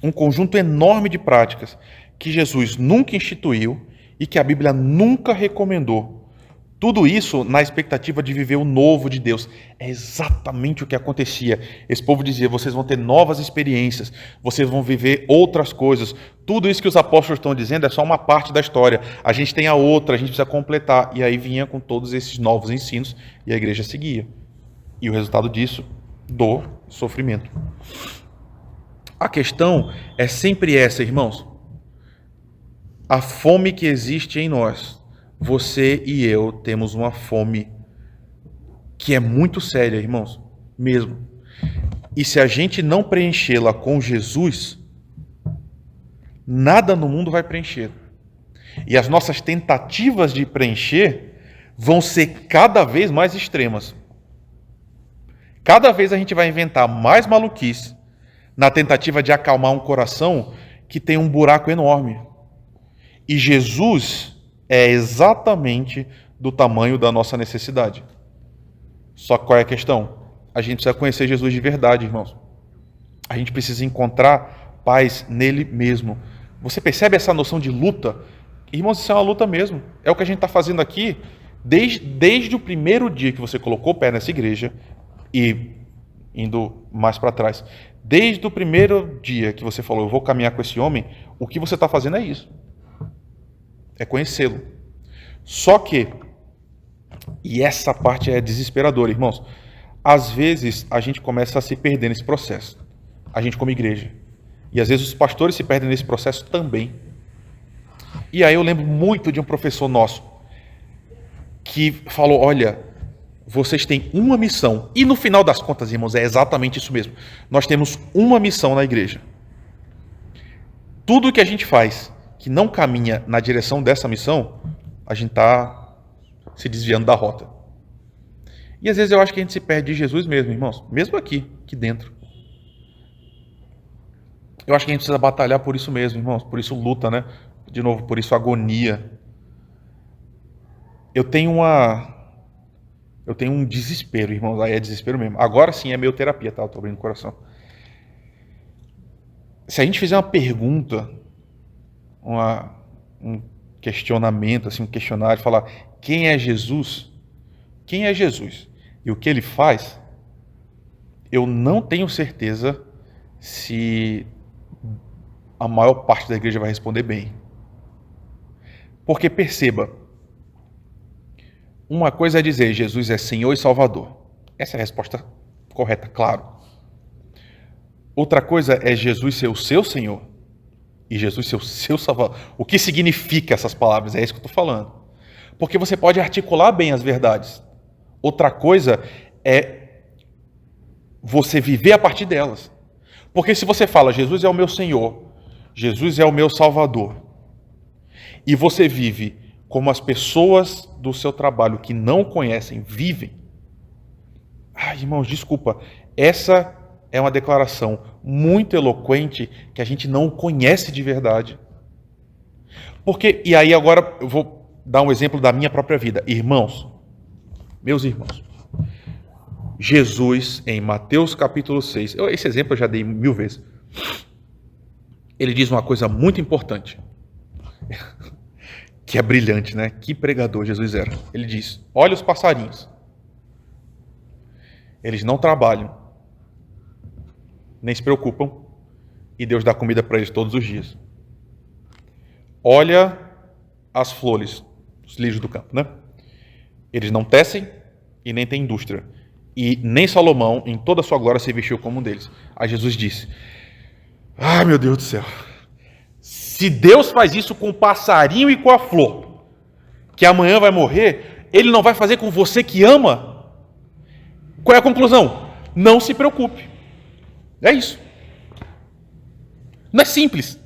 Um conjunto enorme de práticas que Jesus nunca instituiu e que a Bíblia nunca recomendou. Tudo isso na expectativa de viver o novo de Deus. É exatamente o que acontecia. Esse povo dizia, vocês vão ter novas experiências, vocês vão viver outras coisas. Tudo isso que os apóstolos estão dizendo é só uma parte da história. A gente tem a outra, a gente precisa completar. E aí vinha com todos esses novos ensinos e a igreja seguia. E o resultado disso, dor, sofrimento. A questão é sempre essa, irmãos. A fome que existe em nós. Você e eu temos uma fome que é muito séria, irmãos, mesmo. E se a gente não preenchê-la com Jesus, nada no mundo vai preencher. E as nossas tentativas de preencher vão ser cada vez mais extremas. Cada vez a gente vai inventar mais maluquice, na tentativa de acalmar um coração que tem um buraco enorme. E Jesus é exatamente do tamanho da nossa necessidade. Só que qual é a questão? A gente precisa conhecer Jesus de verdade, irmãos. A gente precisa encontrar paz nele mesmo. Você percebe essa noção de luta? Irmãos, isso é uma luta mesmo. É o que a gente está fazendo aqui desde o primeiro dia que você colocou o pé nessa igreja e indo mais para trás. Desde o primeiro dia que você falou, eu vou caminhar com esse homem, o que você está fazendo é isso. É conhecê-lo. Só que, e essa parte é desesperadora, irmãos, às vezes a gente começa a se perder nesse processo. A gente como igreja. E às vezes os pastores se perdem nesse processo também. E aí eu lembro muito de um professor nosso que falou, olha, vocês têm uma missão. E no final das contas, irmãos, é exatamente isso mesmo. Nós temos uma missão na igreja. Tudo que a gente faz que não caminha na direção dessa missão, a gente está se desviando da rota. E às vezes eu acho que a gente se perde de Jesus mesmo, irmãos. Mesmo aqui dentro. Eu acho que a gente precisa batalhar por isso mesmo, irmãos. Por isso luta, né? De novo, por isso agonia. Eu tenho um desespero, irmãos. Aí é desespero mesmo. Agora sim é meio terapia, tá? Eu tô abrindo o coração. Se a gente fizer uma pergunta, um questionamento, assim, um questionário, falar quem é Jesus? Quem é Jesus? E o que ele faz? Eu não tenho certeza se a maior parte da igreja vai responder bem. Porque perceba, uma coisa é dizer Jesus é Senhor e Salvador. Essa é a resposta correta, claro. Outra coisa é Jesus ser o seu Senhor e Jesus ser o seu Salvador. O que significa essas palavras? É isso que eu estou falando. Porque você pode articular bem as verdades. Outra coisa é você viver a partir delas. Porque se você fala Jesus é o meu Senhor, Jesus é o meu Salvador, e você vive como as pessoas do seu trabalho que não conhecem vivem, irmãos, desculpa, essa é uma declaração muito eloquente que a gente não conhece de verdade. Porque, e aí agora eu vou dar um exemplo da minha própria vida. Irmãos, meus irmãos, Jesus em Mateus capítulo 6, esse exemplo eu já dei 1000 vezes, ele diz uma coisa muito importante, que é brilhante, né? Que pregador Jesus era. Ele diz, olha os passarinhos, eles não trabalham, nem se preocupam, e Deus dá comida para eles todos os dias. Olha as flores, os lírios do campo, né? Eles não tecem e nem têm indústria. E nem Salomão, em toda a sua glória, se vestiu como um deles. Aí Jesus disse, meu Deus do céu, se Deus faz isso com o passarinho e com a flor, que amanhã vai morrer, Ele não vai fazer com você que ama? Qual é a conclusão? Não se preocupe. É isso. Não é simples.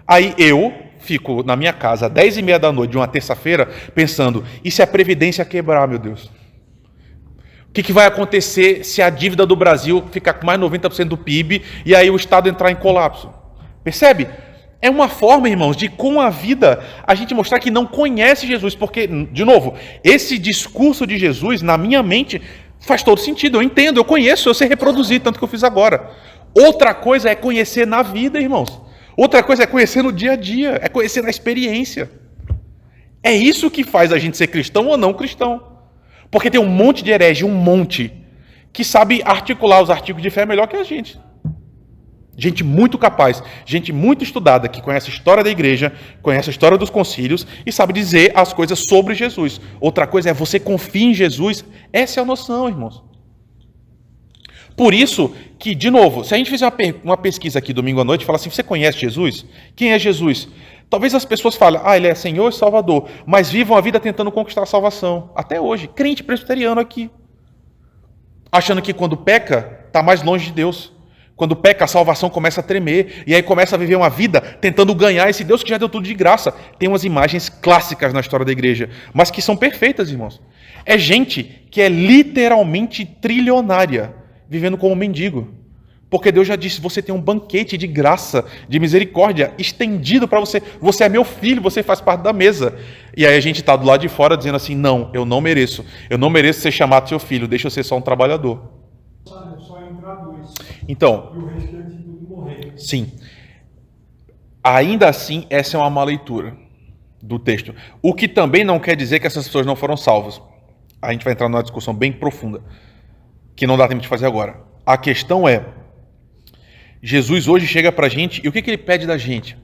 Aí eu fico na minha casa às 10h30 da noite de uma terça-feira pensando, e se a Previdência quebrar, meu Deus? O que vai acontecer se a dívida do Brasil ficar com mais de 90% do PIB e aí o Estado entrar em colapso? Percebe? É uma forma, irmãos, de com a vida a gente mostrar que não conhece Jesus, porque, de novo, esse discurso de Jesus na minha mente faz todo sentido, eu entendo, eu conheço, eu sei reproduzir, tanto que eu fiz agora. Outra coisa é conhecer na vida, irmãos. Outra coisa é conhecer no dia a dia, é conhecer na experiência. É isso que faz a gente ser cristão ou não cristão. Porque tem um monte de herege, um monte, que sabe articular os artigos de fé melhor que a gente. Gente muito capaz, gente muito estudada, que conhece a história da igreja, conhece a história dos concílios e sabe dizer as coisas sobre Jesus. Outra coisa é você confia em Jesus. Essa é a noção, irmãos. Por isso que, de novo, se a gente fizer uma pesquisa aqui domingo à noite e falar assim, você conhece Jesus? Quem é Jesus? Talvez as pessoas falem, ele é Senhor e Salvador, mas vivam a vida tentando conquistar a salvação. Até hoje, crente presbiteriano aqui. Achando que quando peca, está mais longe de Deus. Quando peca, a salvação começa a tremer, e aí começa a viver uma vida tentando ganhar esse Deus que já deu tudo de graça. Tem umas imagens clássicas na história da igreja, mas que são perfeitas, irmãos. É gente que é literalmente trilionária, vivendo como mendigo. Porque Deus já disse, você tem um banquete de graça, de misericórdia, estendido para você. Você é meu filho, você faz parte da mesa. E aí a gente está do lado de fora dizendo assim, não, eu não mereço. Eu não mereço ser chamado seu filho, deixa eu ser só um trabalhador. Só entrar dois. Então, E o restante tudo morrer. sim. Ainda assim, essa é uma má leitura do texto. O que também não quer dizer que essas pessoas não foram salvas. A gente vai entrar numa discussão bem profunda, que não dá tempo de fazer agora. A questão é, Jesus hoje chega pra gente, e o que ele pede da gente?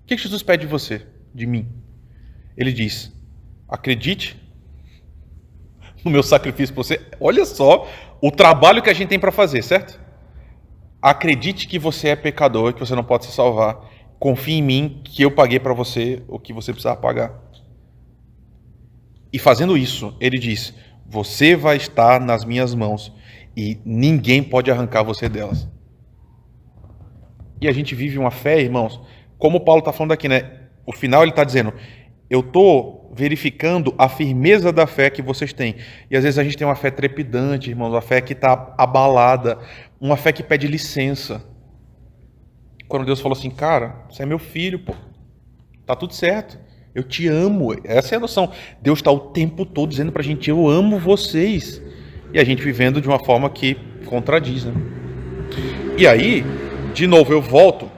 O que Jesus pede de você, de mim? Ele diz, acredite no meu sacrifício por você. Olha só o trabalho que a gente tem para fazer, certo? Acredite que você é pecador, que você não pode se salvar. Confie em mim, que eu paguei para você o que você precisava pagar. E fazendo isso, ele diz, você vai estar nas minhas mãos e ninguém pode arrancar você delas. E a gente vive uma fé, irmãos, como o Paulo está falando aqui, né? O final ele está dizendo, eu estou verificando a firmeza da fé que vocês têm. E às vezes a gente tem uma fé trepidante, irmãos, uma fé que está abalada, uma fé que pede licença. Quando Deus falou assim, cara, você é meu filho, pô, tá tudo certo, eu te amo. Essa é a noção. Deus está o tempo todo dizendo pra gente, eu amo vocês. E a gente vivendo de uma forma que contradiz, né? E aí, de novo, eu volto.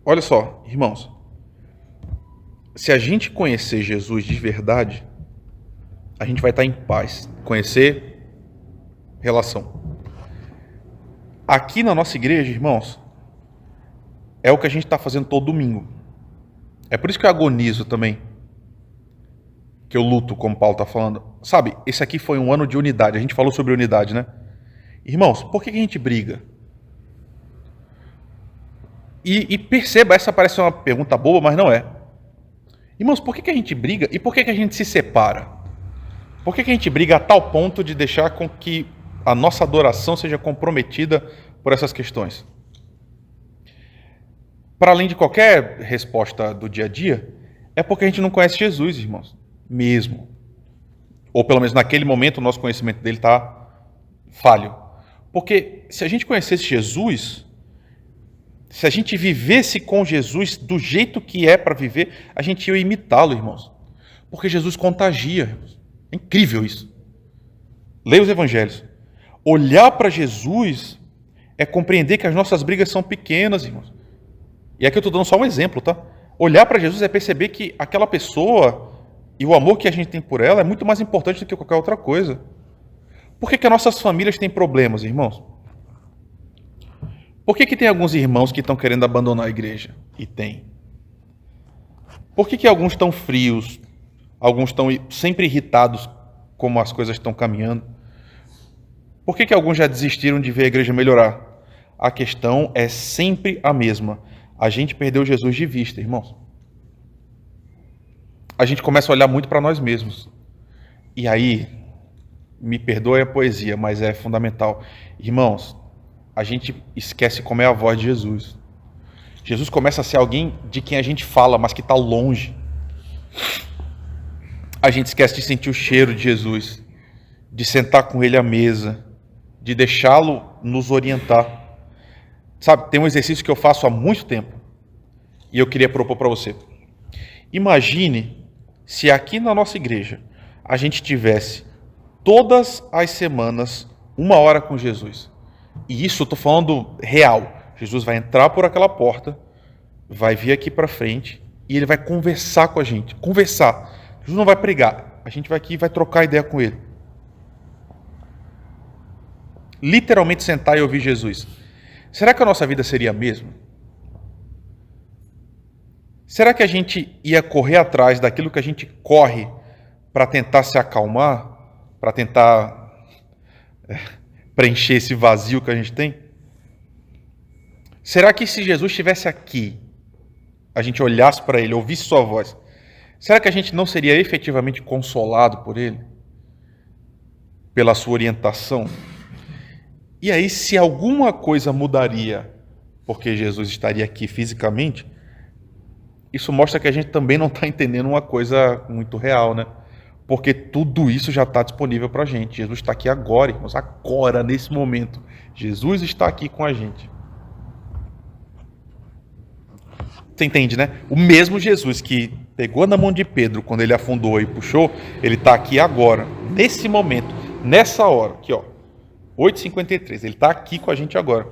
Olha só, irmãos, se a gente conhecer Jesus de verdade, a gente vai estar em paz. Conhecer relação. Aqui na nossa igreja, irmãos, é o que a gente está fazendo todo domingo. É por isso que eu agonizo também. Que eu luto, como Paulo está falando. Sabe, esse aqui foi um ano de unidade. A gente falou sobre unidade, né? Irmãos, por que a gente briga? E perceba, essa parece uma pergunta boba, mas não é. Irmãos, por que a gente briga e por que a gente se separa? Por que a gente briga a tal ponto de deixar com que a nossa adoração seja comprometida por essas questões? Para além de qualquer resposta do dia a dia, é porque a gente não conhece Jesus, irmãos. Mesmo. Ou pelo menos naquele momento o nosso conhecimento dele está falho. Porque se a gente conhecesse Jesus, se a gente vivesse com Jesus do jeito que é para viver, a gente ia imitá-lo, irmãos. Porque Jesus contagia. É incrível isso. Leia os evangelhos. Olhar para Jesus é compreender que as nossas brigas são pequenas, irmãos. E aqui eu estou dando só um exemplo, tá? Olhar para Jesus é perceber que aquela pessoa e o amor que a gente tem por ela é muito mais importante do que qualquer outra coisa. Por que as nossas famílias têm problemas, irmãos? Por que tem alguns irmãos que estão querendo abandonar a igreja? E tem. Por que alguns estão frios? Alguns estão sempre irritados como as coisas estão caminhando? Por que alguns já desistiram de ver a igreja melhorar? A questão é sempre a mesma. A gente perdeu Jesus de vista, irmãos. A gente começa a olhar muito para nós mesmos. E aí, me perdoe a poesia, mas é fundamental. Irmãos, a gente esquece como é a voz de Jesus. Jesus começa a ser alguém de quem a gente fala, mas que está longe. A gente esquece de sentir o cheiro de Jesus, de sentar com ele à mesa, de deixá-lo nos orientar. Sabe, tem um exercício que eu faço há muito tempo e eu queria propor para você. Imagine se aqui na nossa igreja a gente tivesse todas as semanas 1 hora com Jesus. E isso eu estou falando real. Jesus vai entrar por aquela porta, vai vir aqui para frente e ele vai conversar com a gente. Conversar. Jesus não vai pregar. A gente vai aqui e vai trocar ideia com ele. Literalmente sentar e ouvir Jesus. Será que a nossa vida seria a mesma? Será que a gente ia correr atrás daquilo que a gente corre para tentar se acalmar? Para tentar preencher esse vazio que a gente tem? Será que se Jesus estivesse aqui, a gente olhasse para ele, ouvisse sua voz, será que a gente não seria efetivamente consolado por ele? Pela sua orientação? E aí, se alguma coisa mudaria porque Jesus estaria aqui fisicamente, isso mostra que a gente também não está entendendo uma coisa muito real, né? Porque tudo isso já está disponível para a gente. Jesus está aqui agora, irmãos, agora, nesse momento. Jesus está aqui com a gente. Você entende, né? O mesmo Jesus que pegou na mão de Pedro quando ele afundou e puxou, ele está aqui agora, nesse momento, nessa hora, aqui ó, 8h53, ele está aqui com a gente agora.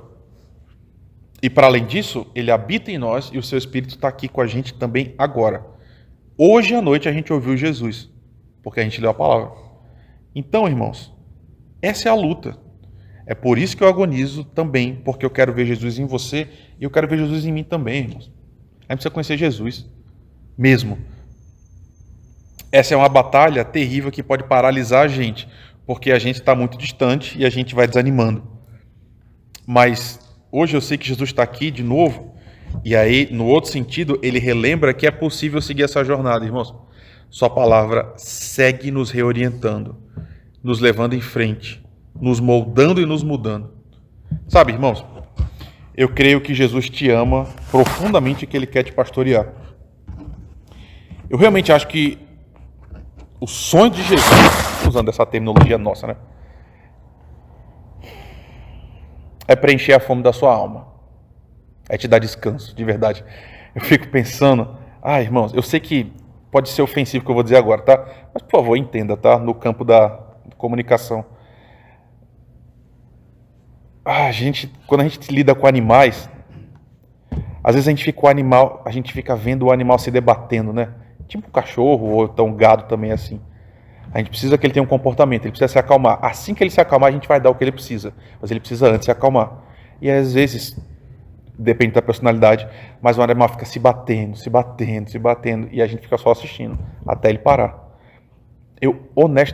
E para além disso, ele habita em nós e o seu Espírito está aqui com a gente também agora. Hoje à noite a gente ouviu Jesus, porque a gente leu a palavra. Então, irmãos, essa é a luta. É por isso que eu agonizo também, porque eu quero ver Jesus em você e eu quero ver Jesus em mim também, irmãos. A gente precisa conhecer Jesus mesmo. Essa é uma batalha terrível que pode paralisar a gente, porque a gente está muito distante e a gente vai desanimando. Mas hoje eu sei que Jesus está aqui de novo, e aí, no outro sentido, ele relembra que é possível seguir essa jornada, irmãos. Sua palavra segue nos reorientando, nos levando em frente, nos moldando e nos mudando. Sabe, irmãos, eu creio que Jesus te ama profundamente e que ele quer te pastorear. Eu realmente acho que o sonho de Jesus, usando essa terminologia nossa, né? É preencher a fome da sua alma. É te dar descanso, de verdade. Eu fico pensando, irmãos, eu sei que pode ser ofensivo o que eu vou dizer agora, tá? Mas, por favor, entenda, tá? No campo da comunicação. Quando a gente lida com animais, às vezes a gente fica vendo o animal se debatendo, né? Tipo um cachorro ou então um gado também é assim. A gente precisa que ele tenha um comportamento, ele precisa se acalmar. Assim que ele se acalmar, a gente vai dar o que ele precisa. Mas ele precisa antes se acalmar. E às vezes, depende da personalidade, mas o animal fica se batendo, e a gente fica só assistindo, até ele parar.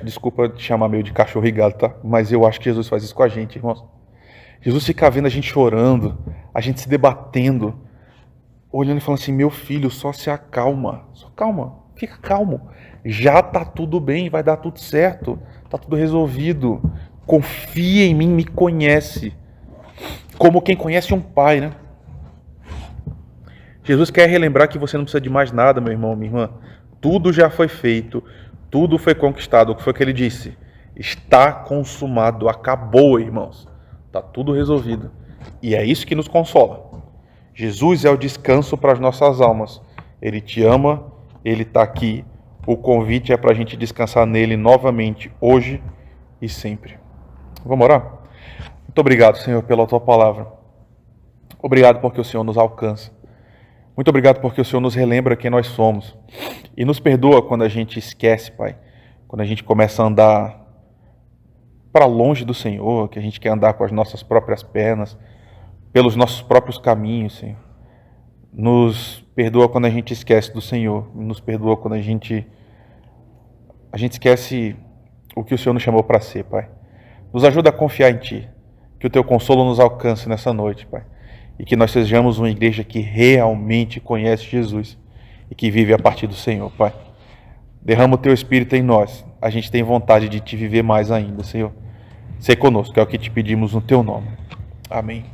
Desculpa te chamar meio de cachorro e gado, tá? Mas eu acho que Jesus faz isso com a gente, irmãos. Jesus fica vendo a gente chorando, a gente se debatendo, olhando e falando assim, meu filho, só se acalma, só calma, fica calmo. Já tá tudo bem, vai dar tudo certo, tá tudo resolvido. Confia em mim, me conhece. Como quem conhece um pai, né? Jesus quer relembrar que você não precisa de mais nada, meu irmão, minha irmã. Tudo já foi feito, tudo foi conquistado. O que foi que ele disse? Está consumado, acabou, irmãos. Está tudo resolvido. E é isso que nos consola. Jesus é o descanso para as nossas almas. Ele te ama, ele está aqui. O convite é para a gente descansar nele novamente, hoje e sempre. Vamos orar? Muito obrigado, Senhor, pela tua palavra. Obrigado porque o Senhor nos alcança. Muito obrigado porque o Senhor nos relembra quem nós somos. E nos perdoa quando a gente esquece, Pai. Quando a gente começa a andar para longe do Senhor, que a gente quer andar com as nossas próprias pernas, pelos nossos próprios caminhos, Senhor. Nos perdoa quando a gente esquece do Senhor. Nos perdoa quando a gente esquece o que o Senhor nos chamou para ser, Pai. Nos ajuda a confiar em Ti. Que o Teu consolo nos alcance nessa noite, Pai. E que nós sejamos uma igreja que realmente conhece Jesus e que vive a partir do Senhor, Pai. Derrama o Teu Espírito em nós. A gente tem vontade de Te viver mais ainda, Senhor. Sê conosco, é o que te pedimos no Teu nome. Amém.